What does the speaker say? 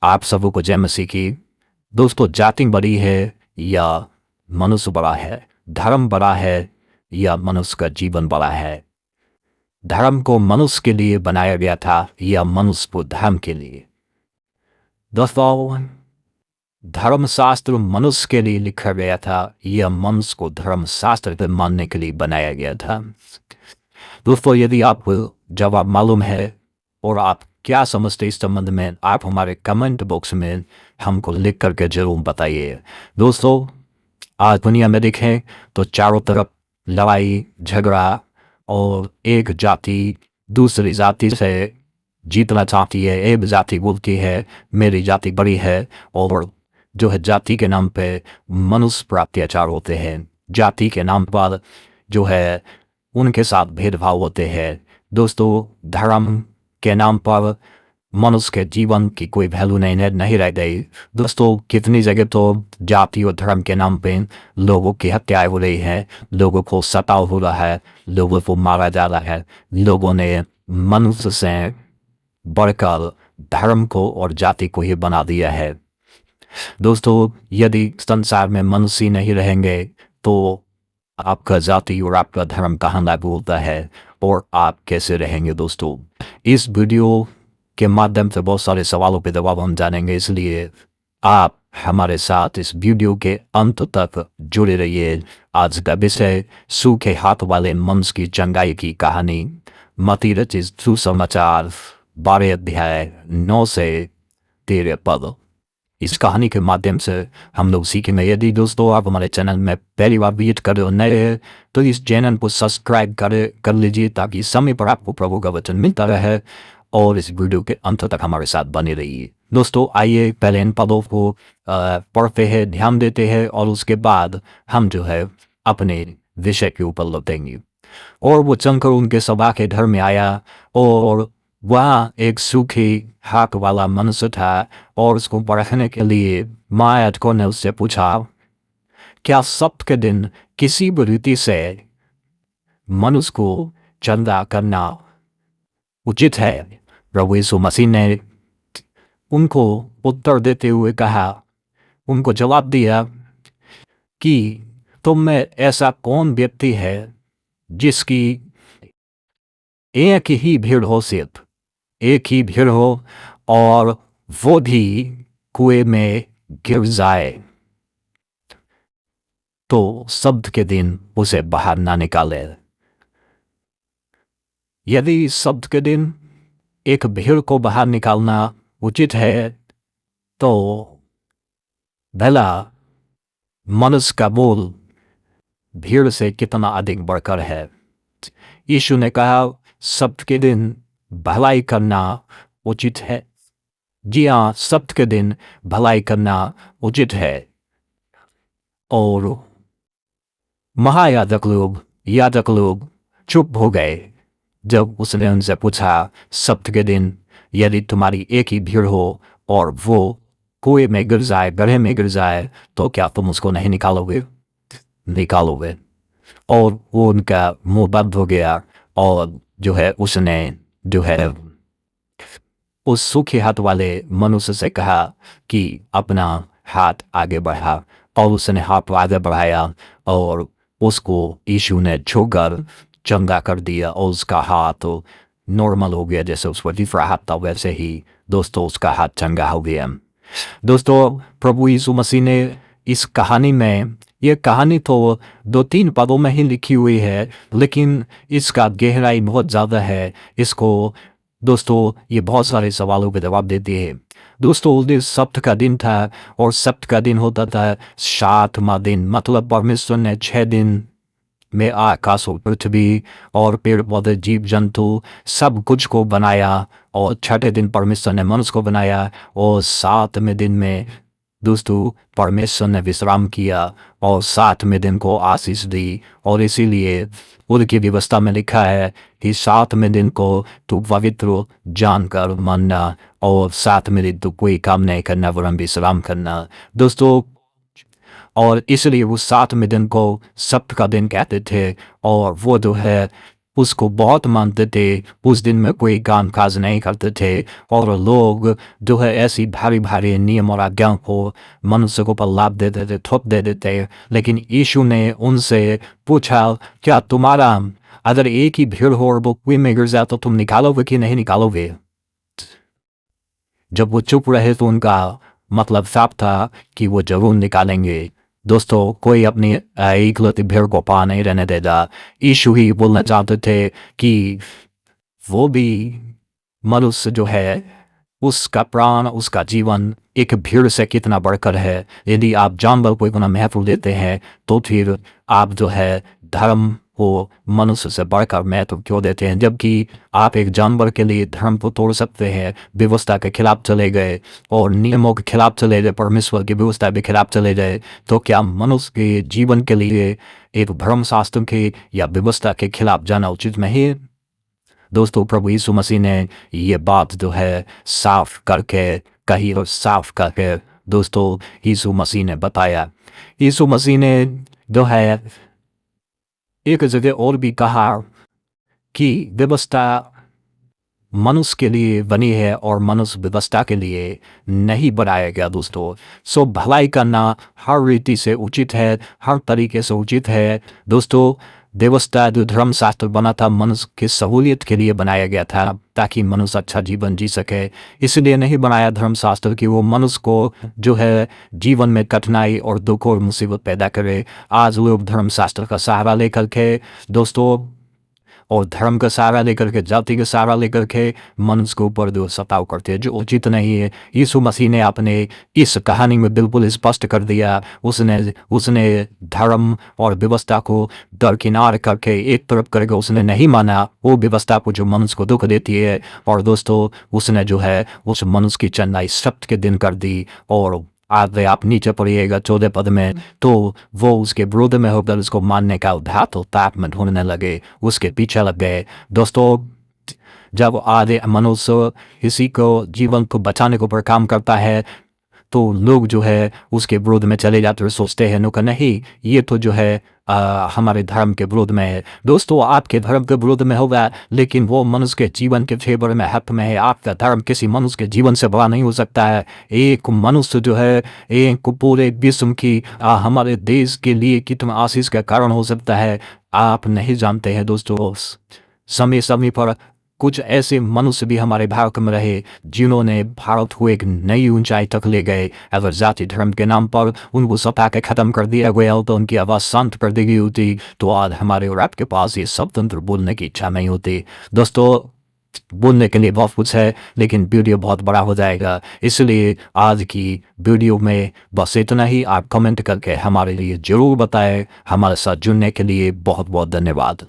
आप सबको जय मसीह की। दोस्तों, जाति बड़ी है या मनुष्य बड़ा है? धर्म बड़ा है या मनुष्य का जीवन बड़ा है? धर्म को मनुष्य के लिए बनाया गया था या मनुष्य को धर्म के लिए? दोस्तों, धर्मशास्त्र मनुष्य के लिए लिखा गया था या मनुष्य को धर्मशास्त्र पे मानने के लिए बनाया गया था? दोस्तों, यदि आपको जवाब मालूम है और आप क्या समझते इस संबंध में, आप हमारे कमेंट बॉक्स में हमको लिख करके जरूर बताइए। दोस्तों, आज दुनिया में देखें तो चारों तरफ लड़ाई झगड़ा और एक जाति दूसरी जाति से जीतना चाहती है। एक जाति बोलती है मेरी जाति बड़ी है, और जो है जाति के नाम पे मनुष्य पर अत्याचार होते हैं। जाति के नाम पर जो है उनके साथ भेदभाव होते हैं। दोस्तों, धर्म के नाम पर मनुष्य के जीवन की कोई वैल्यू नहीं रह गई। दोस्तों, कितनी जगह तो जाति और धर्म के नाम पे लोगों की हत्याएं हो रही है, लोगों को सताव हो रहा है, लोगों को मारा जा रहा है। लोगों ने मनुष्य से बढ़कर धर्म को और जाति को ही बना दिया है। दोस्तों, यदि संसार में मनुष्य नहीं रहेंगे तो आपका जाति और आपका धर्म कहाँ लागू होता है और आप कैसे रहेंगे? दोस्तों, इस वीडियो के माध्यम से बहुत सारे सवालों पे जवाब हम जानेंगे, इसलिए आप हमारे साथ इस वीडियो के अंत तक जुड़े रहिए। आज का विषय सूखे हाथ वाले मनुष्य की चंगाई की कहानी। मत्ती रचित सुसमाचार 12 अध्याय 9 से 13 पद। इस कहानी के माध्यम से हम लोग सीखेंगे। यदि दोस्तों आप हमारे चैनल में पहली बार विजिट कर रहे हो, नए हैं, तो इस चैनल को सब्सक्राइब कर लीजिए ताकि समय पर आपको प्रभु का वचन मिलता रहे, और इस वीडियो के अंत तक हमारे साथ बने रहिए। दोस्तों, आइए पहले इन पदों को पढ़ते हैं, ध्यान देते हैं, और उसके बाद हम जो है अपने विषय के ऊपर लौटेंगे। और वो चलकर उनके सभा के घर में आया, और वहाँ एक सूखी हाथ वाला मनुष्य था, और उसको परखने के लिए महायाजकों ने उससे पूछा, क्या सब्त के दिन किसी भी रीति से मनुष्य को चंदा करना उचित है? प्रभु यीशु मसीह ने उनको उत्तर देते हुए कहा, उनको जवाब दिया कि तुम में ऐसा कौन व्यक्ति है जिसकी एक ही भीड़ हो, सिर्फ एक ही भीड़ हो, और वो भी कुएं में गिर जाए तो सब्त के दिन उसे बाहर ना निकाले। यदि सब्त के दिन एक भीड़ को बाहर निकालना उचित है, तो भला मनुष्य का बोल भीड़ से कितना अधिक बढ़कर है। यीशु ने कहा, सब्त के दिन भलाई करना उचित है। जी हाँ, सब्त के दिन भलाई करना उचित है। और महायाजक लोग चुप हो गए जब उसने उनसे पूछा, सब्त के दिन यदि तुम्हारी एक ही भीड़ हो और वो कुएं में गिर जाए, गड्ढे में गिर जाए, तो क्या तुम उसको नहीं निकालोगे? और वो उनका मुंह बंद हो गया, और जो है उसने जो है उस सूखे हाथ वाले मनुष्य से कहा कि अपना हाथ आगे बढ़ा, और उसने हाथ आगे बढ़ाया, और उसको यीशु ने छूकर चंगा कर दिया, और उसका हाथ नॉर्मल हो गया। जैसे उसका दूसरा हाथ था, वैसे ही दोस्तों उसका हाथ चंगा हो गया। दोस्तों, प्रभु यीशु मसीह ने इस कहानी में, ये कहानी तो 2-3 पदों में ही लिखी हुई है, लेकिन इसका गहराई बहुत ज़्यादा है। इसको दोस्तों ये बहुत सारे सवालों के जवाब देती है। दोस्तों, उस दिन सब्त का दिन था, और सब्त का दिन होता था 7वां दिन। मतलब परमेश्वर ने 6 दिन में आकाश और पृथ्वी और पेड़ पौधे जीव जंतु सब कुछ को बनाया, और 6ठे दिन परमेश्वर ने मनुष्य को बनाया, और 7वें दिन में दोस्तों परमेश्वर ने विश्राम किया, और 7वें दिन को आशीष दी। और इसीलिए उनकी व्यवस्था में लिखा है कि 7वें दिन को तू पवित्र जानकर मानना, और 7वें दिन तू कोई काम नहीं करना वरन विश्राम करना। दोस्तों, और इसलिए वो 7वें दिन को सब्त का दिन कहते थे, और वो जो है उसको बहुत मानते थे। उस दिन में कोई काम काज नहीं करते थे और लोग जो है ऐसी भारी भारी नियम और आज्ञाओं को मनुष्य को पर लाभ देते थे, थोप दे देते। लेकिन यीशु ने उनसे पूछा, क्या तुम्हारा अगर एक ही भीड़ हो और वो कुएं में गिर जाए तो तुम निकालोगे कि नहीं निकालोगे? जब वो चुप रहे तो उनका मतलब साफ था कि वो जरूर निकालेंगे। दोस्तों, कोई अपनी इकलौती भीड़ को पा नहीं रहने देता। यीशु ही बोलना चाहते थे कि वो भी मनुष्य जो है, उसका प्राण, उसका जीवन एक भीड़ से कितना बढ़कर है। यदि आप जानवर को इतना महत्व देते हैं तो फिर आप जो है धर्म को मनुष्य से बढ़कर महत्व क्यों देते हैं? जबकि आप एक जानवर के लिए धर्म को तोड़ सकते हैं, व्यवस्था के खिलाफ चले गए और नियमों के खिलाफ चले गए, परमेश्वर की व्यवस्था के खिलाफ चले गए, तो क्या मनुष्य के जीवन के लिए एक धर्मशास्त्र के या व्यवस्था के खिलाफ जाना उचित नहीं है? दोस्तों, प्रभु यीशु मसीह ने ये बात जो है साफ करके कही और साफ करके दोस्तों यीशु मसीह ने बताया। यीशु मसीह ने जो है एक जगह और भी कहा कि व्यवस्था मनुष्य के लिए बनी है और मनुष्य व्यवस्था के लिए नहीं बनाया गया। दोस्तों, सो भलाई करना हर रीति से उचित है, हर तरीके से उचित है। दोस्तों, व्यवस्था जो धर्मशास्त्र बना था मनुष्य की सहूलियत के लिए बनाया गया था, ताकि मनुष्य अच्छा जीवन जी सके। इसलिए नहीं बनाया धर्मशास्त्र कि वो मनुष्य को जो है जीवन में कठिनाई और दुख और मुसीबत पैदा करे। आज लोग धर्मशास्त्र का सहारा लेकर के दोस्तों और धर्म का सहारा लेकर के, जाति का सहारा लेकर के मनुष्य के ऊपर जो सताव करते हैं, जो उचित नहीं है। यीशु मसीह ने अपने इस कहानी में बिल्कुल स्पष्ट कर दिया। उसने धर्म और व्यवस्था को दरकिनार करके एक तरफ करके उसने नहीं माना वो व्यवस्था को जो मनुष्य को दुख देती है। और दोस्तों, उसने जो है उस मनुष्य की चंदाई सप्त के दिन कर दी। और आज आप नीचे पढ़िएगा 14 पद में, तो वो उसके विरोध में होकर उसको मानने का उद्धात ताप में ढूंढने लगे, उसके पीछे लग गए। दोस्तों, जब आधे मनुष्य किसी को जीवन को बचाने के ऊपर काम करता है तो लोग जो है उसके विरोध में चले जाते हैं, सोचते हैं नुका नहीं ये तो जो है हमारे धर्म के विरोध में है। दोस्तों, आपके धर्म के विरोध में होगा, लेकिन वो मनुष्य के जीवन के फेवर में हक में है। आपका धर्म किसी मनुष्य के जीवन से बड़ा नहीं हो सकता है। एक मनुष्य जो है एक पूरे विश्व की हमारे देश के लिए कितना आशीष का कारण हो सकता है, आप नहीं जानते हैं। दोस्तों, समय समय पर कुछ ऐसे मनुष्य भी हमारे भारत में रहे जिन्होंने भारत को एक नई ऊंचाई तक ले गए। अगर जाति धर्म के नाम पर उनको सता के खत्म कर दिया गया तो उनकी आवाज़ शांत कर दी गई होती, तो आज हमारे और आपके पास ये स्वतंत्र बोलने की इच्छा नहीं होती। दोस्तों, बोलने के लिए बहुत कुछ है, लेकिन वीडियो बहुत बड़ा हो जाएगा, इसलिए आज की वीडियो में बस इतना ही। आप कमेंट करके हमारे लिए ज़रूर बताएं। हमारे साथ जुड़ने के लिए बहुत बहुत धन्यवाद।